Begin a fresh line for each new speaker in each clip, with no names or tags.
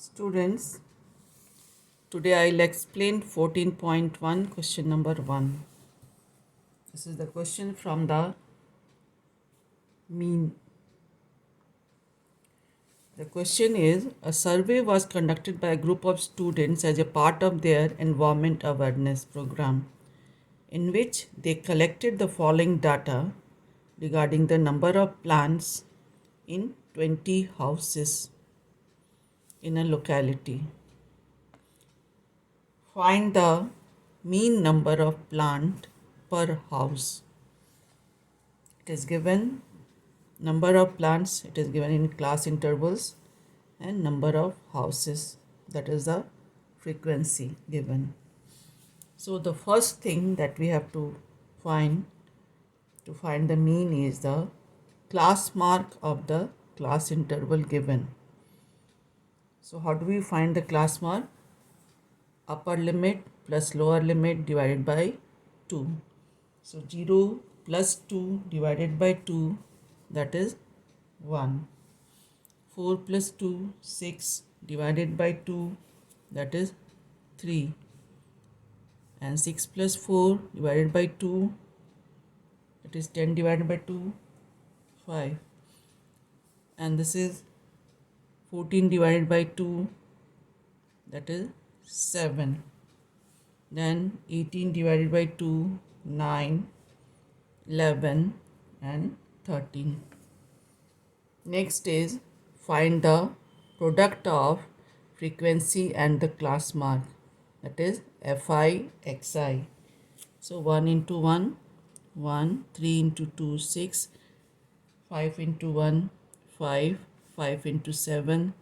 Students, today I'll explain 14.1 question number 1. This is the question from the mean. The question is, a survey was conducted by a group of students as a part of their environment awareness program, in which they collected the following data regarding the number of plants in 20 houses in a locality. Find the mean number of plant per house. It is given number of plants, it is given in class intervals, and number of houses, that is the frequency given. So the first thing that we have to find the mean is the class mark of the class interval given. So how do we find the class mark? Upper limit plus lower limit divided by 2. So 0 plus 2 divided by 2, that is 1. 4 plus 2, 6 divided by 2, that is 3. And 6 plus 4 divided by 2, that is 10 divided by 2, 5. And this is 14 divided by 2, that is 7. Then 18 divided by 2, 9, 11 and 13. Next is find the product of frequency and the class mark, that is Fi Xi. So 1 into 1, 1, 3 into 2, 6, 5 into 1, 5, 5 into 7,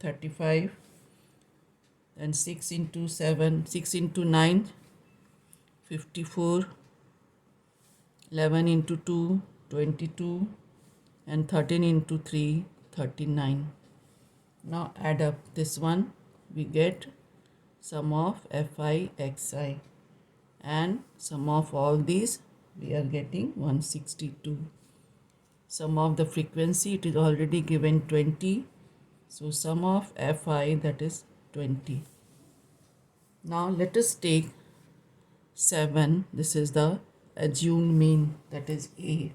35, then 6 into 7, 6 into 9, 54, 11 into 2, 22, and 13 into 3, 39. Now add up this one, we get sum of Fi Xi, and sum of all these we are getting 162. Sum of the frequency, it is already given 20, so sum of Fi, that is 20. Now let us take 7, this is the assumed mean, that is A.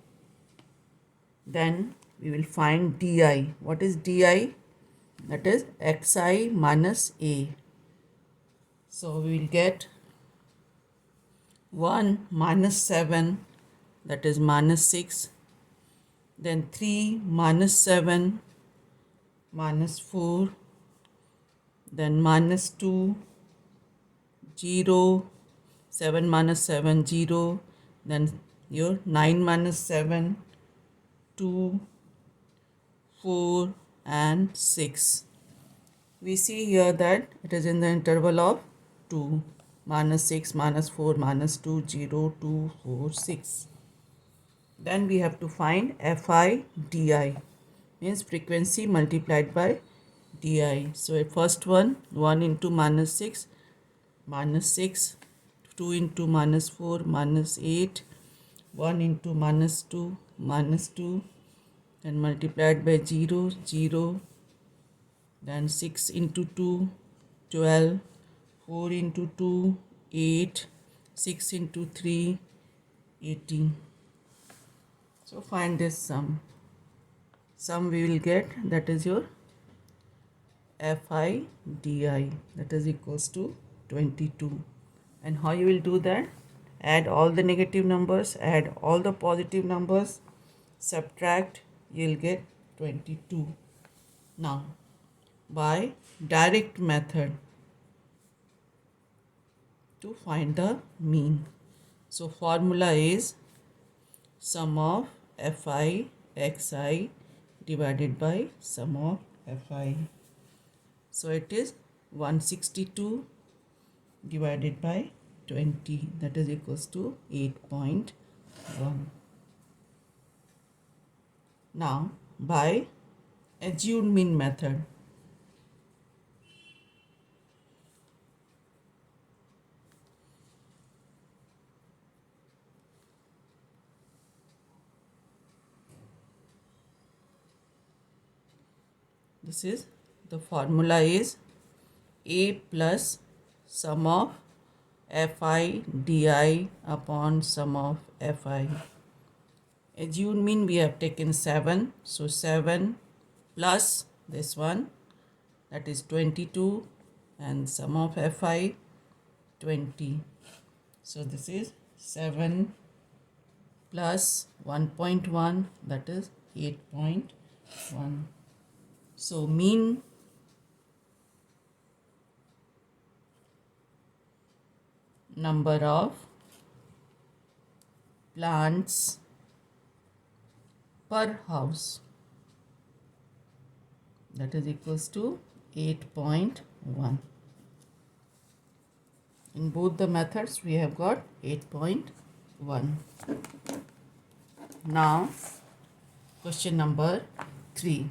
Then we will find Di. What is Di? That is Xi minus A. So we will get 1 minus 7, that is minus 6. Then 3 minus 7, minus 4. Then minus 2, 0. 7 minus 7, 0. Then your 9 minus 7, 2, 4 and 6. We see here that it is in the interval of 2, minus 6, minus 4, minus 2, 0, 2, 4, 6. Then we have to find Fi Di, means frequency multiplied by Di. So first one, 1 into minus 6, 2 into minus 4, minus 8, 1 into minus 2, then multiplied by 0, 0, then 6 into 2, 12, 4 into 2, 8, 6 into 3, 18. So find this sum. Sum we will get, that is your Fi Di, that is equals to 22. And how you will do that? Add all the negative numbers, add all the positive numbers, subtract, you will get 22. Now, by direct method to find the mean. So formula is sum of Fi Xi divided by sum of Fi. So it is 162 divided by 20, that is equals to 8.1. Now by assumed mean method, this is the formula is A plus sum of Fi di upon sum of Fi. As you mean, we have taken 7. So 7 plus this one, that is 22, and sum of Fi 20. So this is 7 plus 1.1, that is 8.1. So mean number of plants per house, that is equals to 8.1. In both the methods we have got 8.1. Now question number 3.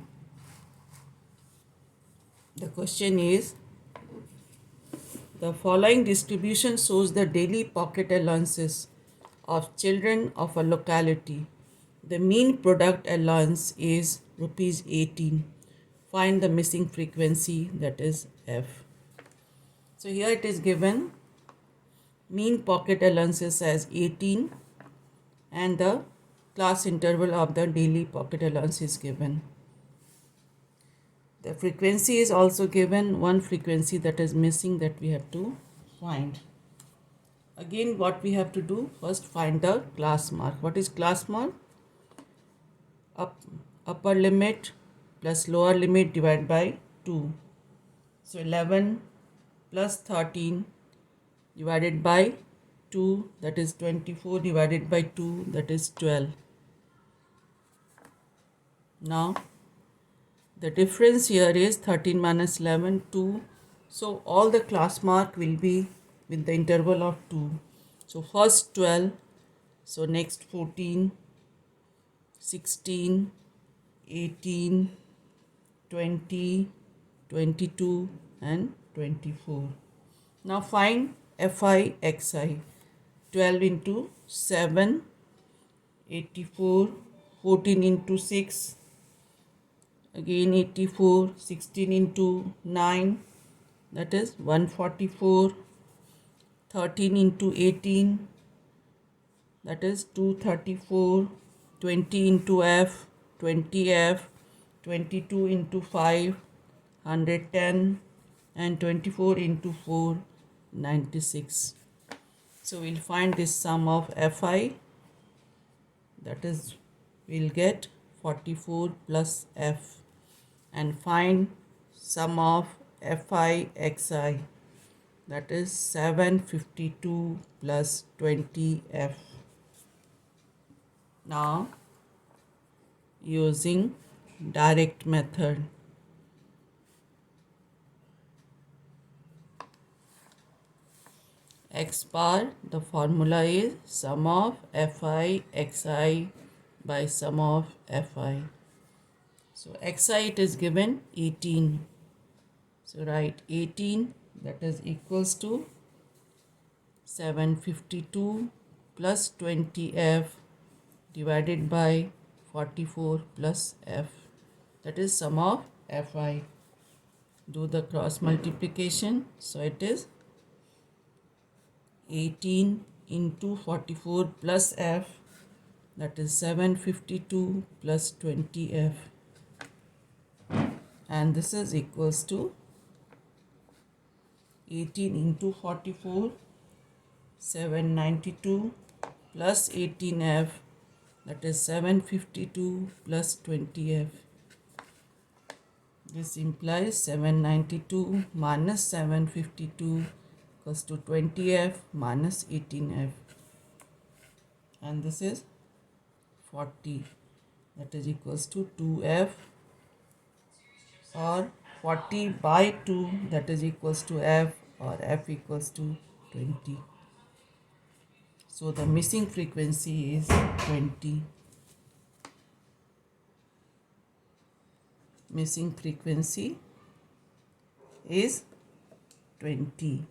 The question is, the following distribution shows the daily pocket allowances of children of a locality. The mean product allowance is rupees 18. Find the missing frequency, that is F. So here it is given mean pocket allowances as 18 and the class interval of the daily pocket allowance is given. The frequency is also given, one frequency that is missing that we have to find. Again, what we have to do, first find the class mark. What is class mark? Upper limit plus lower limit divided by 2. So 11 plus 13 divided by 2, that is 24, divided by 2, that is 12. Now the difference here is 13 minus 11, 2. So all the class mark will be with the interval of 2. So first 12, so next 14, 16, 18, 20, 22 and 24. Now find Fi Xi. 12 into 7, 84, 14 into 6, again 84, 16 into 9, that is 144, 13 into 18, that is 234, 20 into F, 20F, 22 into 5, 110, and 24 into 4, 96. So we'll find this sum of Fi, that is we'll get 44 plus F, and find sum of Fi Xi, that is 752 plus 20F. Now using direct method, X bar, the formula is sum of Fi Xi by sum of Fi. So Xi it is given 18. So write 18, that is equals to 752 plus 20F divided by 44 plus F, that is sum of Fi. Do the cross multiplication. So it is 18 into 44 plus F, that is 752 plus 20F, and this is equals to 18 into 44, 792 plus 18F, that is 752 plus 20F. This implies 792 minus 752 equals to 20F minus 18F, and this is 40, that is equals to 2F, or 40 by 2, that is equals to F, or F equals to 20. So the missing frequency is 20. Missing frequency is 20.